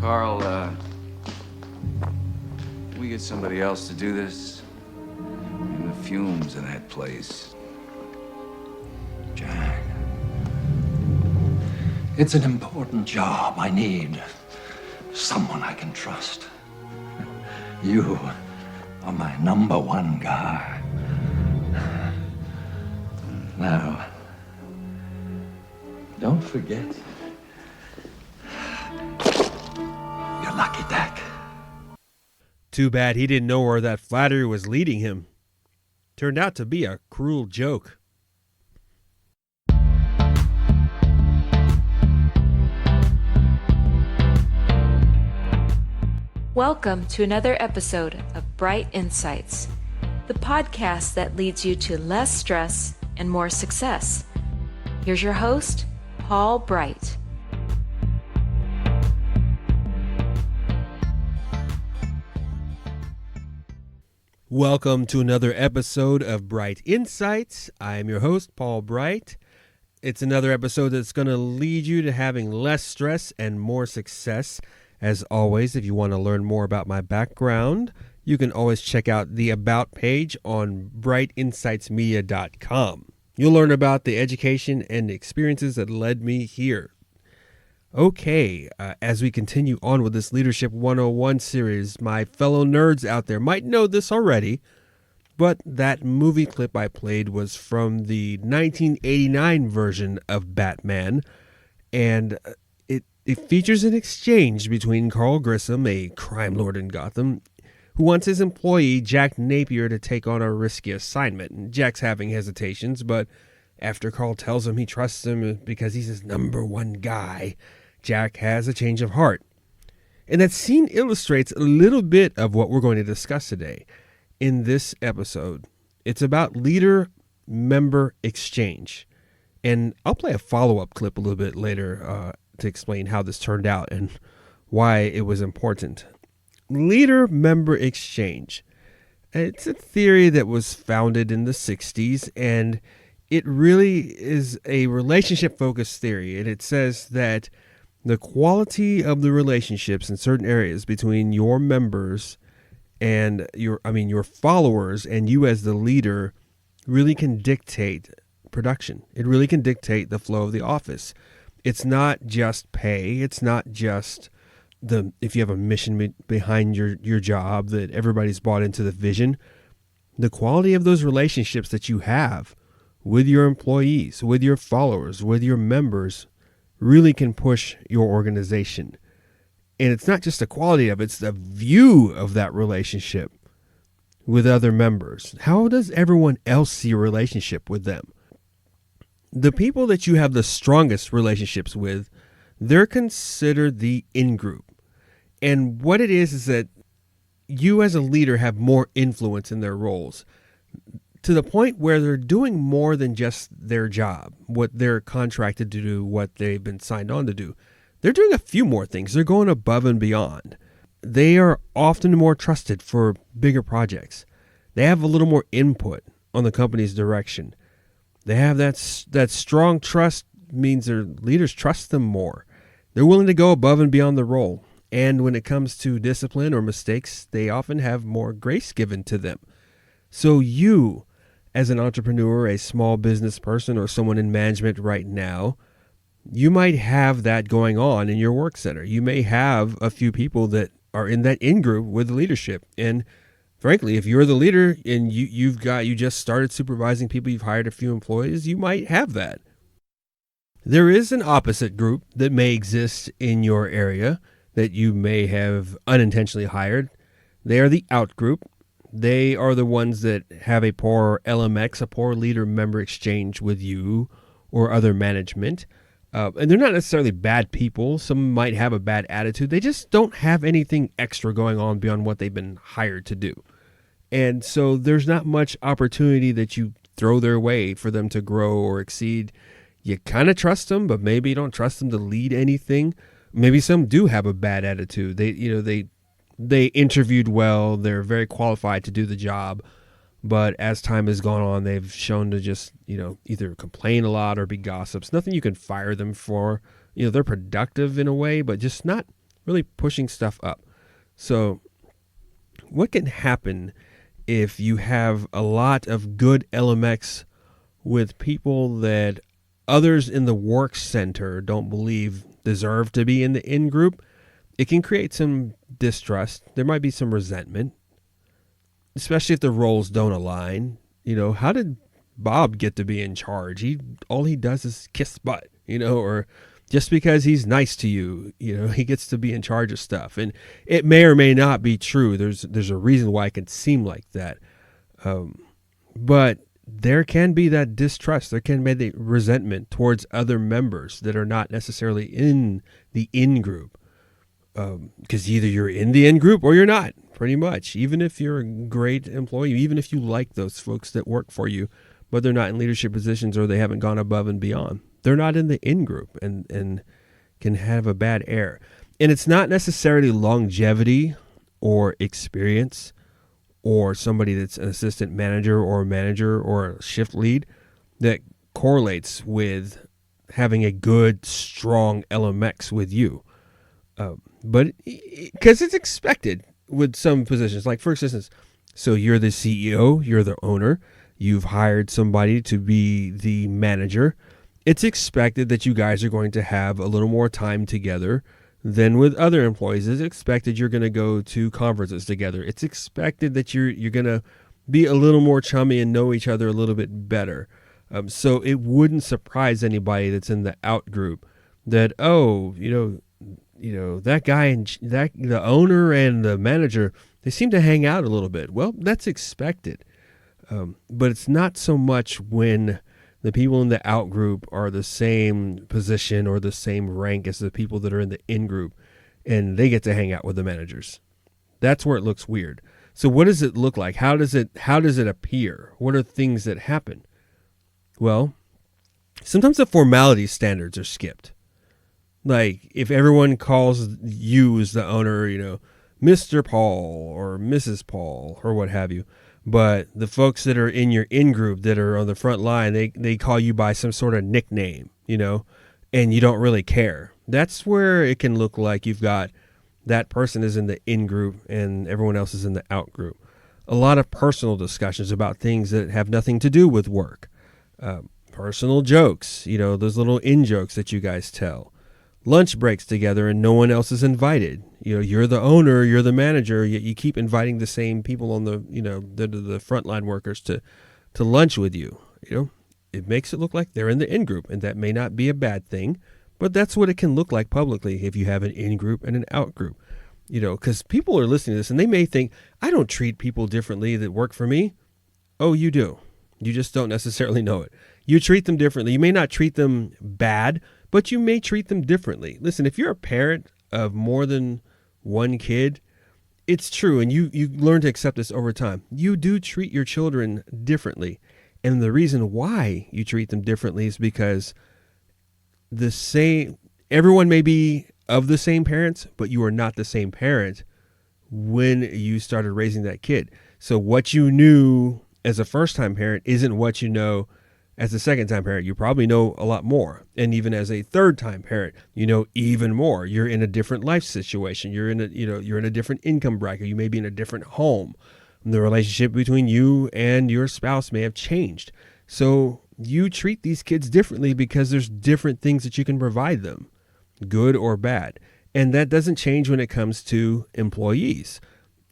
Carl, we get somebody else to do this? And the fumes in that place. Jack, it's an important job. I need someone I can trust. You are my number one guy. Now, don't forget your lucky deck. Too bad he didn't know where that flattery was leading him. Turned out to be a cruel joke. Welcome to another episode of Bright Insights, the podcast that leads you to less stress and more success. Here's your host, Paul Bright. Welcome to another episode of Bright Insights. I am your host, Paul Bright. It's another episode that's going to lead you to having less stress and more success. As always, if you want to learn more about my background, you can always check out the About page on brightinsightsmedia.com. You'll learn about the education and experiences that led me here. Okay, as we continue on with this Leadership 101 series, my fellow nerds out there might know this already, but that movie clip I played was from the 1989 version of Batman, and it features an exchange between Carl Grissom, a crime lord in Gotham, who wants his employee Jack Napier to take on a risky assignment. And Jack's having hesitations, but after Carl tells him he trusts him because he's his number one guy, Jack has a change of heart. And that scene illustrates a little bit of what we're going to discuss today in this episode. It's about leader-member exchange. And I'll play a follow-up clip a little bit later to explain how this turned out and why it was important. Leader-member exchange. It's a theory that was founded in the 60s, and it really is a relationship-focused theory. And it says that the quality of the relationships in certain areas between your members and your followers and you as the leader really can dictate production. It really can dictate the flow of the office. It's not just pay. It's not just if you have a mission behind your job that everybody's bought into the vision. The quality of those relationships that you have with your employees, with your followers, with your members really can push your organization. And it's not just the quality of it, it's the view of that relationship with other members. How does everyone else see a relationship with them? The people that you have the strongest relationships with, they're considered the in-group. And what it is that you as a leader have more influence in their roles to the point where they're doing more than just their job, what they're contracted to do, what they've been signed on to do. They're doing a few more things. They're going above and beyond. They are often more trusted for bigger projects. They have a little more input on the company's direction. They have that strong trust means their leaders trust them more. They're willing to go above and beyond the role. And when it comes to discipline or mistakes, they often have more grace given to them. So you, as an entrepreneur, a small business person, or someone in management right now, you might have that going on in your work center. You may have a few people that are in that in-group with leadership. And frankly, if you're the leader and you just started supervising people, you've hired a few employees, you might have that. There is an opposite group that may exist in your area that you may have unintentionally hired. They are the out group. They are the ones that have a poor LMX, a poor leader-member exchange with you or other management. And they're not necessarily bad people. Some might have a bad attitude. They just don't have anything extra going on beyond what they've been hired to do. And so there's not much opportunity that you throw their way for them to grow or exceed. You kind of trust them, but maybe you don't trust them to lead anything. Maybe some do have a bad attitude. They interviewed well. They're very qualified to do the job. But as time has gone on, they've shown to just, either complain a lot or be gossips. Nothing you can fire them for. They're productive in a way, but just not really pushing stuff up. So what can happen if you have a lot of good LMX with people that others in the work center don't believe deserve to be in the in group? It can create some distrust. There might be some resentment, especially if the roles don't align. How did Bob get to be in charge? All he does is kiss butt, or just because he's nice to you, he gets to be in charge of stuff. And it may or may not be true. There's a reason why it can seem like that. But there can be that distrust. There can be the resentment towards other members that are not necessarily in the in group. Because either you're in the in group or you're not, pretty much. Even if you're a great employee, even if you like those folks that work for you, but they're not in leadership positions or they haven't gone above and beyond. They're not in the in group and can have a bad air. And it's not necessarily longevity or experience or somebody that's an assistant manager or a manager or a shift lead that correlates with having a good, strong LMX with you. But because it's expected with some positions, like for instance, so you're the CEO, you're the owner, you've hired somebody to be the manager. It's expected that you guys are going to have a little more time together than with other employees. It's expected you're going to go to conferences together. It's expected that you're going to be a little more chummy and know each other a little bit better. So it wouldn't surprise anybody that's in the out group that, that guy and the owner and the manager, they seem to hang out a little bit. Well, that's expected. But it's not so much when the people in the out group are the same position or the same rank as the people that are in the in group, and they get to hang out with the managers. That's where it looks weird. So what does it look like? How does it appear? What are things that happen? Well, sometimes the formality standards are skipped. Like if everyone calls you as the owner, Mr. Paul or Mrs. Paul or what have you. But the folks that are in your in group that are on the front line, they call you by some sort of nickname, and you don't really care. That's where it can look like you've got that person is in the in group and everyone else is in the out group. A lot of personal discussions about things that have nothing to do with work. Personal jokes, those little in jokes that you guys tell. Lunch breaks together and no one else is invited. You're the owner, you're the manager, yet you keep inviting the same people on the frontline workers to lunch with you. It makes it look like they're in the in group, and that may not be a bad thing, but that's what it can look like publicly if you have an in group and an out group. Because people are listening to this and they may think, I don't treat people differently that work for me. Oh, you do. You just don't necessarily know it. You treat them differently. You may not treat them bad, but you may treat them differently. Listen, if you're a parent of more than one kid, it's true, and you learn to accept this over time. You do treat your children differently, and the reason why you treat them differently is because everyone may be of the same parents, but you are not the same parent when you started raising that kid. So what you knew as a first-time parent isn't what you know as a second-time parent. You probably know a lot more. And even as a third-time parent, you know even more. You're in a different life situation. You're in a different income bracket. You may be in a different home. The relationship between you and your spouse may have changed. So you treat these kids differently because there's different things that you can provide them, good or bad. And that doesn't change when it comes to employees.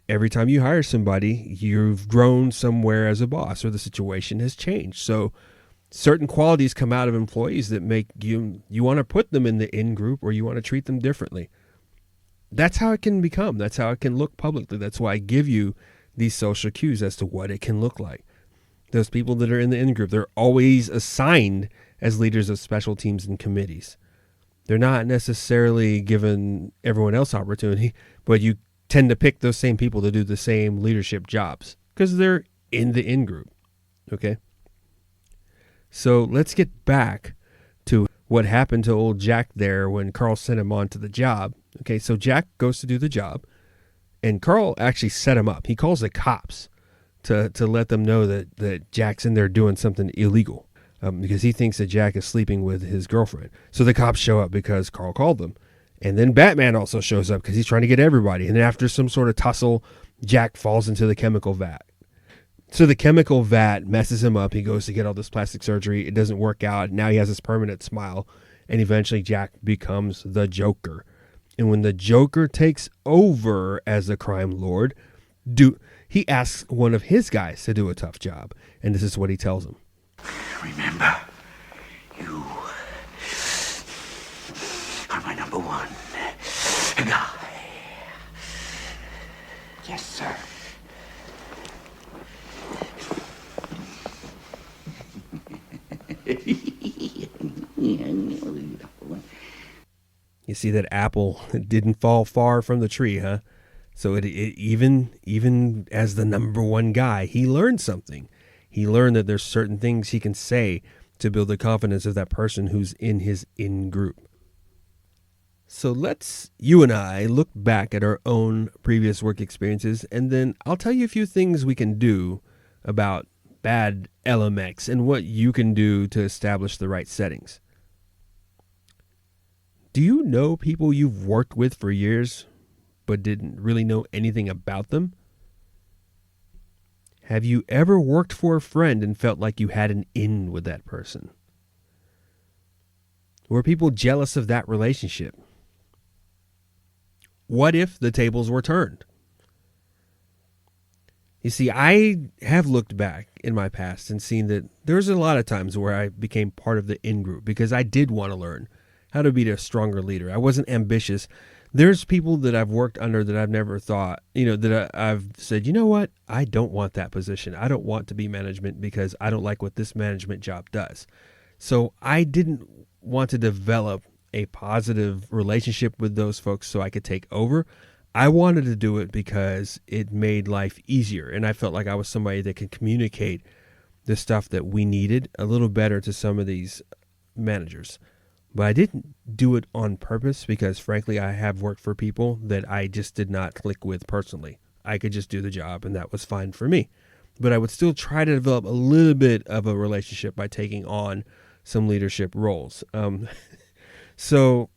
Every time you hire somebody, you've grown somewhere as a boss or the situation has changed. So certain qualities come out of employees that make you want to put them in the in group or you want to treat them differently. That's how it can become. That's how it can look publicly. That's why I give you these social cues as to what it can look like. Those people that are in the in group, they're always assigned as leaders of special teams and committees. They're not necessarily given everyone else opportunity, but you tend to pick those same people to do the same leadership jobs because they're in the in group. Okay. So let's get back to what happened to old Jack there when Carl sent him on to the job. Okay, so Jack goes to do the job, and Carl actually set him up. He calls the cops to let them know that Jack's in there doing something illegal because he thinks that Jack is sleeping with his girlfriend. So the cops show up because Carl called them, And then Batman also shows up because he's trying to get everybody. And then after some sort of tussle, Jack falls into the chemical vat. So the chemical vat messes him up. He goes to get all this plastic surgery. It doesn't work out. Now he has this permanent smile. And eventually Jack becomes the Joker. And when the Joker takes over as the crime lord, he asks one of his guys to do a tough job. And this is what he tells him. Remember, you are my number one guy. Yes, sir. You see, that apple didn't fall far from the tree, huh? So even as the number one guy, he learned something. He learned that there's certain things he can say to build the confidence of that person who's in his in-group. So let's, you and I, look back at our own previous work experiences, and then I'll tell you a few things we can do about bad LMX and what you can do to establish the right settings. Do you know people you've worked with for years but didn't really know anything about them? Have you ever worked for a friend and felt like you had an in with that person? Were people jealous of that relationship? What if the tables were turned? You see, I have looked back in my past and seen that there's a lot of times where I became part of the in-group because I did want to learn how to be a stronger leader. I wasn't ambitious. There's people that I've worked under that I've never thought, that I've said, you know what? I don't want that position. I don't want to be management because I don't like what this management job does. So I didn't want to develop a positive relationship with those folks so I could take over. I wanted to do it because it made life easier. And I felt like I was somebody that could communicate the stuff that we needed a little better to some of these managers. But I didn't do it on purpose because, frankly, I have worked for people that I just did not click with personally. I could just do the job, and that was fine for me. But I would still try to develop a little bit of a relationship by taking on some leadership roles. So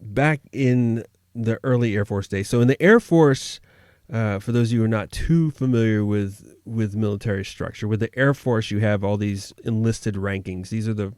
back in the early Air Force days, so in the Air Force, for those of you who are not too familiar with military structure, with the Air Force, you have all these enlisted rankings. These are the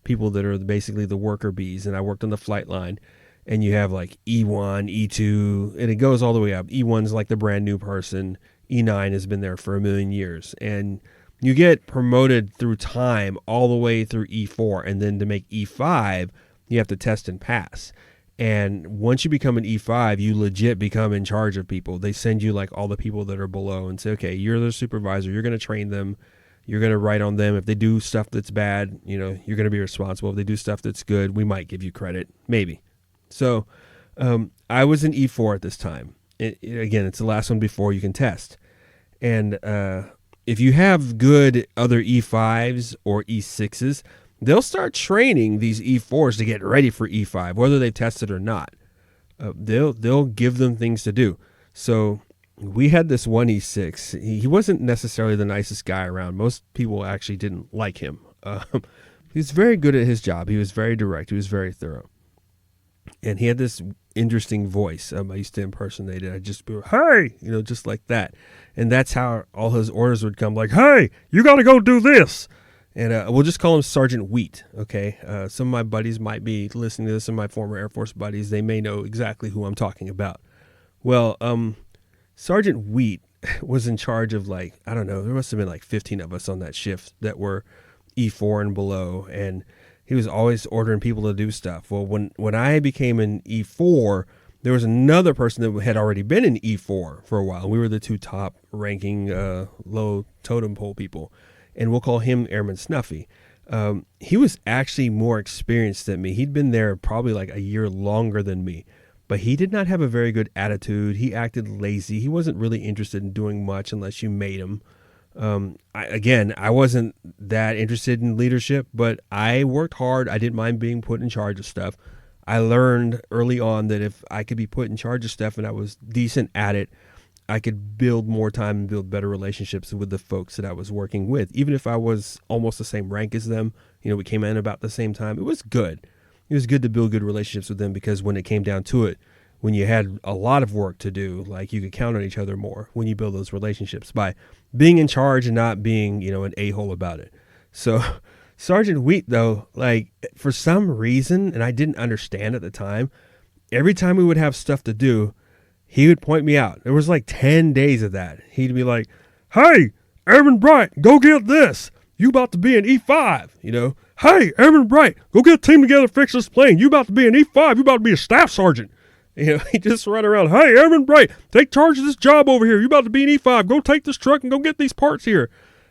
people that are basically the worker bees, and I worked on the flight line, and you have like E1, E2, and it goes all the way up. E1's like the brand new person. E9 has been there for 1,000,000 years, and you get promoted through time all the way through E4, and then to make E5, you have to test and pass. And once you become an E5, you legit become in charge of people. They send you like all the people that are below and say, okay, you're the supervisor. You're going to train them. You're going to write on them. If they do stuff that's bad, you're going to be responsible. If they do stuff that's good, we might give you credit. Maybe. So I was in E4 at this time. Again, it's the last one before you can test. And if you have good other E5s or E6s, they'll start training these E4s to get ready for E5, whether they've tested or not. They'll give them things to do. So we had this one E6. He wasn't necessarily the nicest guy around. Most people actually didn't like him. He was very good at his job. He was very direct. He was very thorough. And he had this interesting voice. I used to impersonate it. I'd just be, hey, just like that. And that's how all his orders would come, like, hey, you got to go do this. And we'll just call him Sergeant Wheat, okay? Some of my buddies might be listening to this, some of my former Air Force buddies. They may know exactly who I'm talking about. Well, Sergeant Wheat was in charge of there must have been like 15 of us on that shift that were E4 and below, and he was always ordering people to do stuff. Well, when I became an E4, there was another person that had already been in E4 for a while. We were the two top ranking low totem pole people, and we'll call him Airman Snuffy. He was actually more experienced than me. He'd been there probably like a year longer than me. But he did not have a very good attitude. He acted lazy. He wasn't really interested in doing much unless you made him. I wasn't that interested in leadership, but I worked hard. I didn't mind being put in charge of stuff. I learned early on that if I could be put in charge of stuff and I was decent at it, I could build more time and build better relationships with the folks that I was working with. Even if I was almost the same rank as them, we came in about the same time. It was good. it was good to build good relationships with them, because when it came down to it, when you had a lot of work to do, like, you could count on each other more when you build those relationships by being in charge and not being, an a-hole about it. So Sergeant Wheat, though, like, for some reason, and I didn't understand at the time, every time we would have stuff to do, he would point me out. There was like 10 days of that. He'd be like, "Hey, Airman Bright, go get this. You about to be an E5, Hey, Airman Bright, go get a team together, fix this plane. You about to be an E5. You about to be a staff sergeant." He just run around, "Hey, Airman Bright, take charge of this job over here. You about to be an E5. Go take this truck and go get these parts here.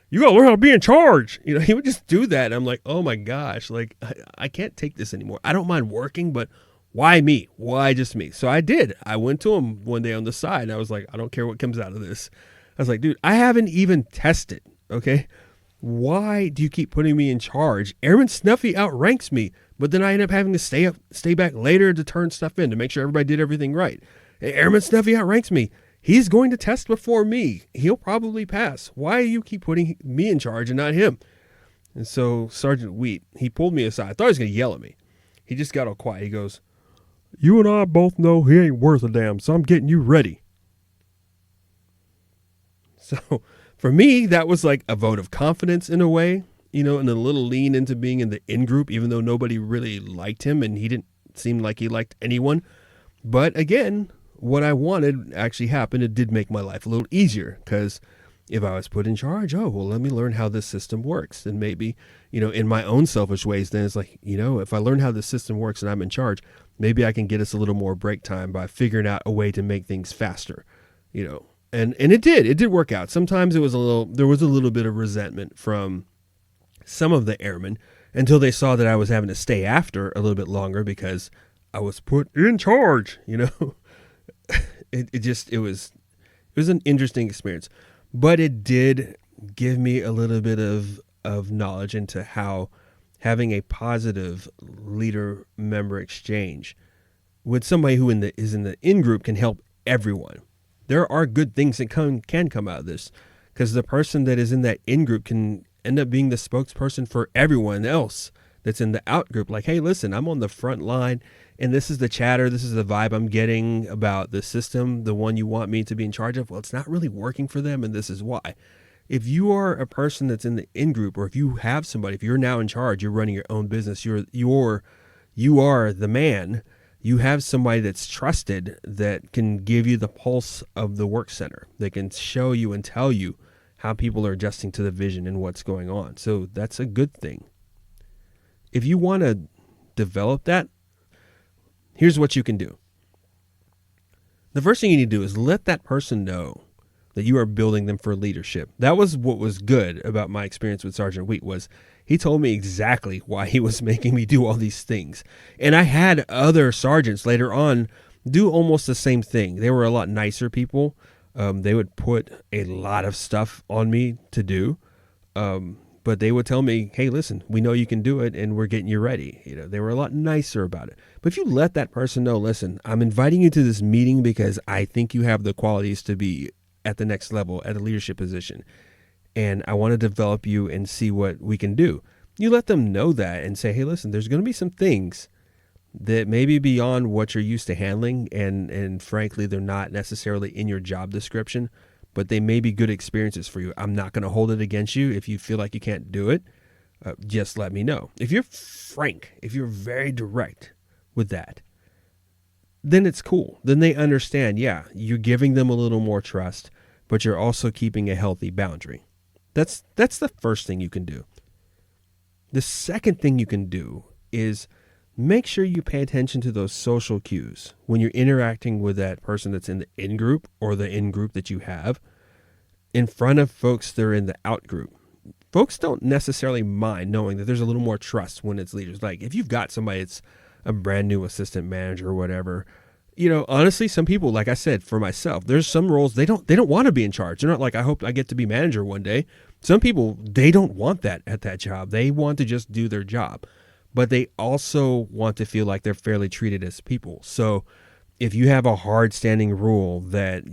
You got to learn how to be in charge." He would just do that. And I'm like, oh my gosh, like, I can't take this anymore. I don't mind working, but why me? Why just me? So I did. I went to him one day on the side, and I was like, I don't care what comes out of this. I was like, dude, I haven't even tested, okay? Why do you keep putting me in charge? Airman Snuffy outranks me, but then I end up having to stay back later to turn stuff in to make sure everybody did everything right. Airman Snuffy outranks me. He's going to test before me. He'll probably pass. Why do you keep putting me in charge and not him? And so Sergeant Wheat, he pulled me aside. I thought he was going to yell at me. He just got all quiet. He goes, "You and I both know he ain't worth a damn, so I'm getting you ready." So for me, that was like a vote of confidence in a way, and a little lean into being in the in-group, even though nobody really liked him and he didn't seem like he liked anyone. But again, what I wanted actually happened. It did make my life a little easier, because if I was put in charge, let me learn how this system works. And maybe, in my own selfish ways, then it's like, if I learn how the system works and I'm in charge, maybe I can get us a little more break time by figuring out a way to make things faster, And it did work out. Sometimes there was a little bit of resentment from some of the airmen until they saw that I was having to stay after a little bit longer because I was put in charge, It was an interesting experience, but it did give me a little bit of knowledge into how having a positive leader member exchange with somebody who is in the in-group can help everyone. There are good things that can come out of this, because the person that is in that in-group can end up being the spokesperson for everyone else that's in the out-group. Like, hey, listen, I'm on the front line, and this is the chatter, this is the vibe I'm getting about the system, the one you want me to be in charge of. Well, it's not really working for them, and this is why. If you are a person that's in the in-group, or if you have somebody, if you're now in charge, you're running your own business, you are the man. You have somebody that's trusted that can give you the pulse of the work center. They can show you and tell you how people are adjusting to the vision and what's going on. So that's a good thing. If you want to develop that, here's what you can do. The first thing you need to do is let that person know that you are building them for leadership. That was what was good about my experience with Sergeant Wheat, was he told me exactly why he was making me do all these things. And I had other sergeants later on do almost the same thing. They were a lot nicer people. They would put a lot of stuff on me to do. But they would tell me, hey, listen, we know you can do it and we're getting you ready. They were a lot nicer about it. But if you let that person know, listen, I'm inviting you to this meeting because I think you have the qualities to be at the next level at a leadership position, and I want to develop you and see what we can do. You let them know that and say, hey, listen, there's going to be some things that may be beyond what you're used to handling, and frankly, they're not necessarily in your job description, but they may be good experiences for you. I'm not going to hold it against you. If you feel like you can't do it, just let me know. If you're frank, if you're very direct with that, then it's cool. Then they understand, yeah, you're giving them a little more trust, but you're also keeping a healthy boundary. That's the first thing you can do. The second thing you can do is make sure you pay attention to those social cues when you're interacting with that person that's in the in-group or the in-group that you have in front of folks that are in the out-group. Folks don't necessarily mind knowing that there's a little more trust when it's leaders. Like if you've got somebody that's a brand new assistant manager or whatever, honestly, some people, like I said, for myself, there's some roles they don't want to be in charge. They're not like, I hope I get to be manager one day. Some people, they don't want that at that job. They want to just do their job, but they also want to feel like they're fairly treated as people. So if you have a hard standing rule that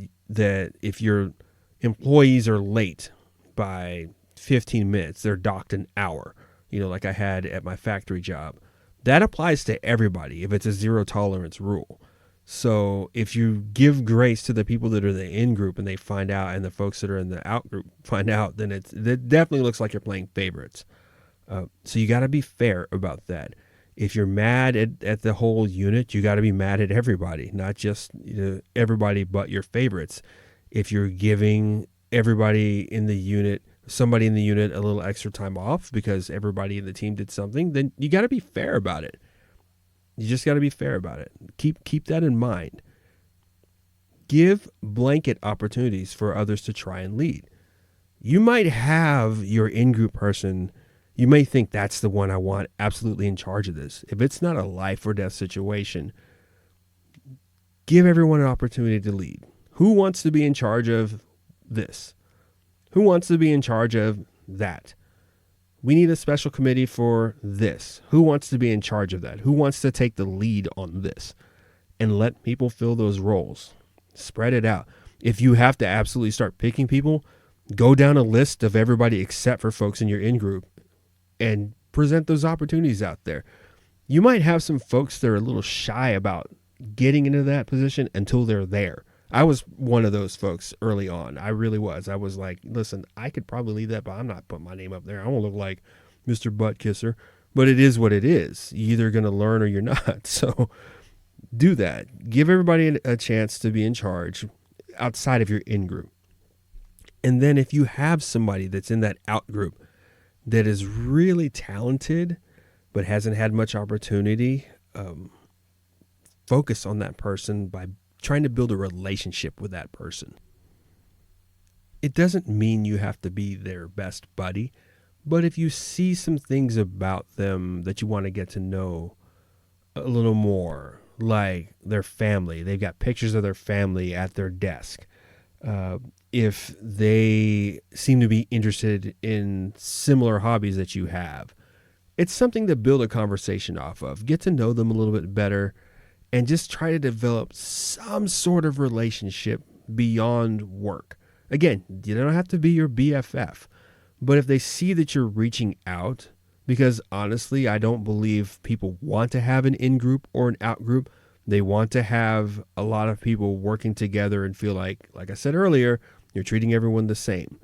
if your employees are late by 15 minutes, they're docked an hour, like I had at my factory job, That applies to everybody if it's a zero tolerance rule. So if you give grace to the people that are in the in group and they find out, and the folks that are in the out group find out, then it definitely looks like you're playing favorites. So you got to be fair about that. If you're mad at the whole unit, you got to be mad at everybody, not just everybody but your favorites. If you're giving everybody in the unit, somebody in the unit, a little extra time off because everybody in the team did something, then you got to be fair about it. You just got to be fair about it. Keep that in mind. Give blanket opportunities for others to try and lead. You might have your in-group person, you may think that's the one I want absolutely in charge of this. If it's not a life or death situation, give everyone an opportunity to lead. Who wants to be in charge of this? Who wants to be in charge of that? We need a special committee for this. Who wants to be in charge of that? Who wants to take the lead on this? And let people fill those roles. Spread it out. If you have to absolutely start picking people, go down a list of everybody except for folks in your in-group and present those opportunities out there. You might have some folks that are a little shy about getting into that position until they're there. I was one of those folks early on. I really was. I was like, listen, I could probably leave that, but I'm not putting my name up there. I won't look like Mr. Butt Kisser. But it is what it is. You're either going to learn or you're not. So do that. Give everybody a chance to be in charge outside of your in-group. And then if you have somebody that's in that out-group that is really talented but hasn't had much opportunity, focus on that person by trying to build a relationship with that person. It doesn't mean you have to be their best buddy, but if you see some things about them that you want to get to know a little more, like their family, they've got pictures of their family at their desk. If they seem to be interested in similar hobbies that you have, it's something to build a conversation off of. Get to know them a little bit better and just try to develop some sort of relationship beyond work. Again, you don't have to be your BFF, but if they see that you're reaching out, because honestly, I don't believe people want to have an in-group or an out-group. They want to have a lot of people working together and feel like I said earlier, you're treating everyone the same.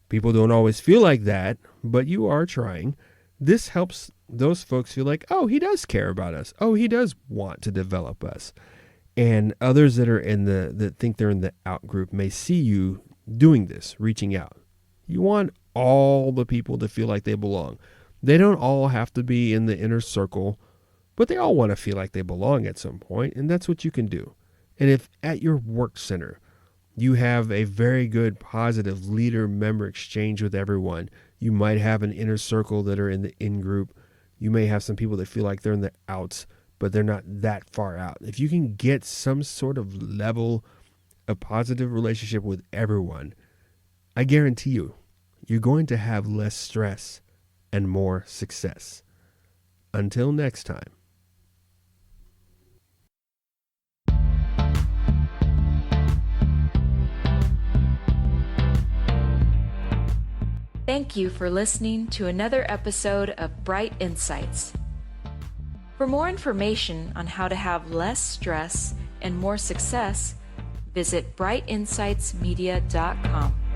People don't always feel like that, but you are trying. This helps those folks feel like, oh, he does care about us. Oh, he does want to develop us. And others that are that think they're in the out group may see you doing this, reaching out. You want all the people to feel like they belong. They don't all have to be in the inner circle, but they all want to feel like they belong at some point, and that's what you can do. And if at your work center, you have a very good, positive leader-member exchange with everyone, you might have an inner circle that are in the in-group. You may have some people that feel like they're in the outs, but they're not that far out. If you can get some sort of level of positive relationship with everyone, I guarantee you, you're going to have less stress and more success. Until next time. Thank you for listening to another episode of Bright Insights. For more information on how to have less stress and more success, visit brightinsightsmedia.com.